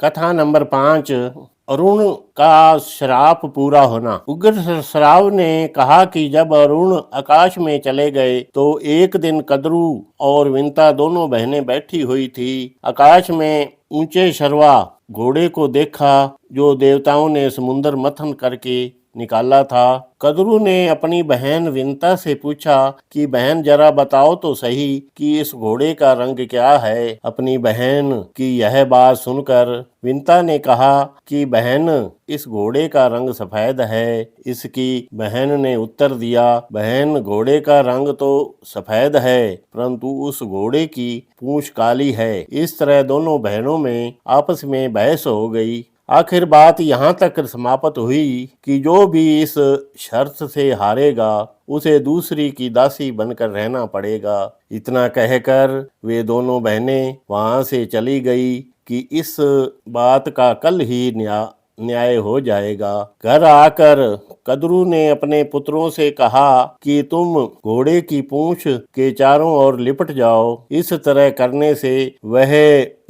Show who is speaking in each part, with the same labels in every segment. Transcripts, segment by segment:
Speaker 1: कथा नंबर 5। अरुण का श्राप पूरा होना। उग्र श्राव ने कहा कि जब अरुण आकाश में चले गए तो एक दिन कद्रू और विंता दोनों बहनें बैठी हुई थी। आकाश में ऊंचे शर्वा घोड़े को देखा जो देवताओं ने समुद्र मंथन करके निकाला था। कद्रू ने अपनी बहन विंता से पूछा कि बहन जरा बताओ तो सही कि इस घोड़े का रंग क्या है। अपनी बहन की यह बात सुनकर विंता ने कहा कि बहन इस घोड़े का रंग सफेद है। इसकी बहन ने उत्तर दिया, बहन घोड़े का रंग तो सफेद है परंतु उस घोड़े की पूंछ काली है। इस तरह दोनों बहनों में आपस में बहस हो गई। आखिर बात यहाँ तक समाप्त हुई कि जो भी इस शर्त से हारेगा उसे दूसरी की दासी बनकर रहना पड़ेगा। इतना कहकर वे दोनों बहनें वहां से चली गई कि इस बात का कल ही न्याय हो जाएगा। घर आकर कद्रू ने अपने पुत्रों से कहा कि तुम घोड़े की पूंछ के चारों ओर लिपट जाओ। इस तरह करने से वह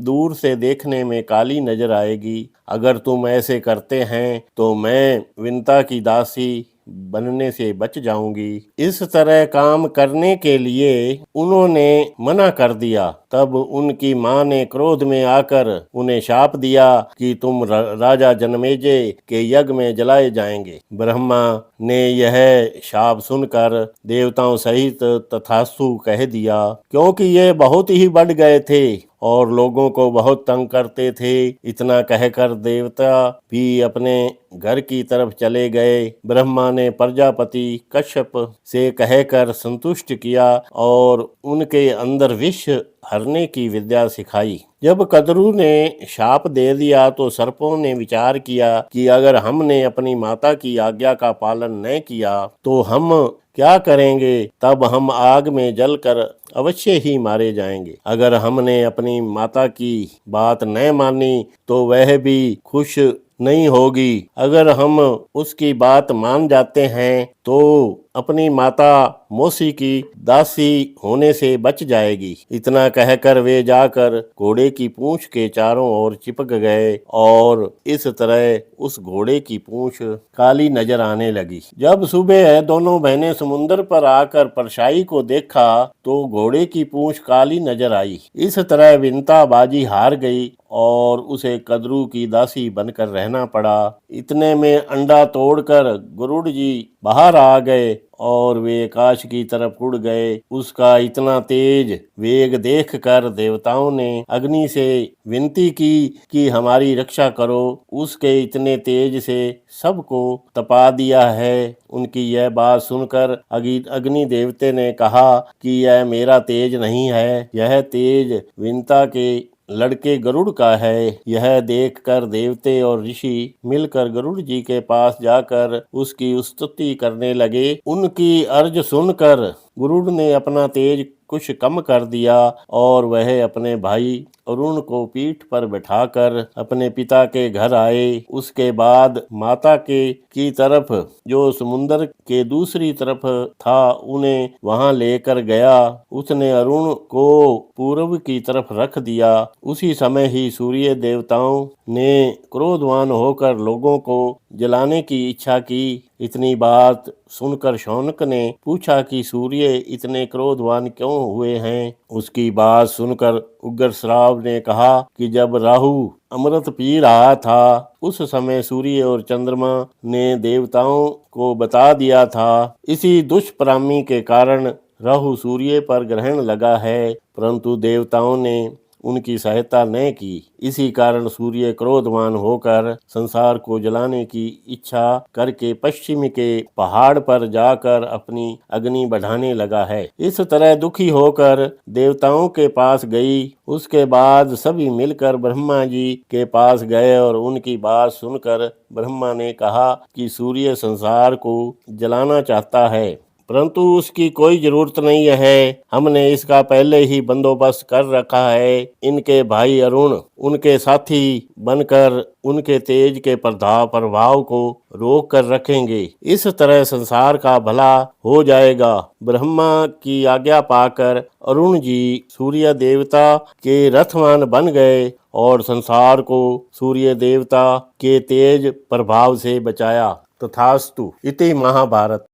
Speaker 1: दूर से देखने में काली नजर आएगी। अगर तुम ऐसे करते हैं तो मैं विंता की दासी बनने से बच जाऊंगी। इस तरह काम करने के लिए उन्होंने मना कर दिया। तब उनकी मां ने क्रोध में आकर उन्हें शाप दिया कि तुम राजा जनमेजय के यज्ञ में जलाए जाएंगे। ब्रह्मा ने यह शाप सुनकर देवताओं सहित तथास्तु कह दिया, क्योंकि ये बहुत ही बढ़ गए थे और लोगों को बहुत तंग करते थे। इतना कहकर देवता भी अपने घर की तरफ चले गए। ब्रह्मा ने प्रजापति कश्यप से कहकर संतुष्ट किया और उनके अंदर विष हरने की विद्या सिखाई। जब कद्रू ने शाप दे दिया तो सर्पों ने विचार किया कि अगर हमने अपनी माता की आज्ञा का पालन न किया तो हम क्या करेंगे। तब हम आग में जलकर अवश्य ही मारे जाएंगे। अगर हमने अपनी माता की बात न मानी तो वह भी खुश नहीं होगी। अगर हम उसकी बात मान जाते हैं तो अपनी माता मौसी की दासी होने से बच जाएगी। इतना कहकर वे जाकर घोड़े की पूंछ के चारों ओर चिपक गए और इस तरह उस घोड़े की पूंछ काली नजर आने लगी। जब सुबह दोनों बहनें समुद्र पर आकर परछाई को देखा तो घोड़े की पूंछ काली नजर आई। इस तरह विंता बाजी हार गई और उसे कद्रू की दासी बनकर रहना पड़ा। इतने में अंडा तोड़कर गरुड़ जी बाहर आ गए और वे आकाश की तरफ उड़ गए। उसका इतना तेज वेग देखकर देवताओं ने अग्नि से विनती की कि हमारी रक्षा करो। उसके इतने तेज से सबको तपा दिया है। उनकी यह बात सुनकर अग्नि देवते ने कहा कि यह मेरा तेज नहीं है, यह तेज विंता के लड़के गरुड़ का है। यह देखकर देवते और ऋषि मिलकर गरुड़ जी के पास जाकर उसकी स्तुति करने लगे। उनकी अर्ज सुनकर गरुड़ ने अपना तेज कुछ कम कर दिया और वह अपने भाई अरुण को पीठ पर बैठाकर अपने पिता के घर आए। उसके बाद माता के की तरफ जो समुद्र के दूसरी तरफ था उन्हें वहां लेकर गया। उसने अरुण को पूर्व की तरफ रख दिया। उसी समय ही सूर्य देवताओं ने क्रोधवान होकर लोगों को जलाने की इच्छा की। इतनी बात सुनकर शौनक ने पूछा कि सूर्य इतने क्रोधवान क्यों हुए हैं। उसकी बात सुनकर उग्र श्राव ने कहा कि जब राहु अमृत पी रहा था उस समय सूर्य और चंद्रमा ने देवताओं को बता दिया था। इसी दुष्परामी के कारण राहु सूर्य पर ग्रहण लगा है, परंतु देवताओं ने उनकी सहायता न की। इसी कारण सूर्य क्रोधवान होकर संसार को जलाने की इच्छा करके पश्चिम के पहाड़ पर जाकर अपनी अग्नि बढ़ाने लगा है। इस तरह दुखी होकर देवताओं के पास गई। उसके बाद सभी मिलकर ब्रह्मा जी के पास गए और उनकी बात सुनकर ब्रह्मा ने कहा कि सूर्य संसार को जलाना चाहता है परंतु उसकी कोई जरूरत नहीं है। हमने इसका पहले ही बंदोबस्त कर रखा है। इनके भाई अरुण उनके साथी बनकर उनके तेज के प्रभाव को रोक कर रखेंगे। इस तरह संसार का भला हो जाएगा। ब्रह्मा की आज्ञा पाकर अरुण जी सूर्य देवता के रथवान बन गए और संसार को सूर्य देवता के तेज प्रभाव से बचाया। तथास्तु। इति महाभारत।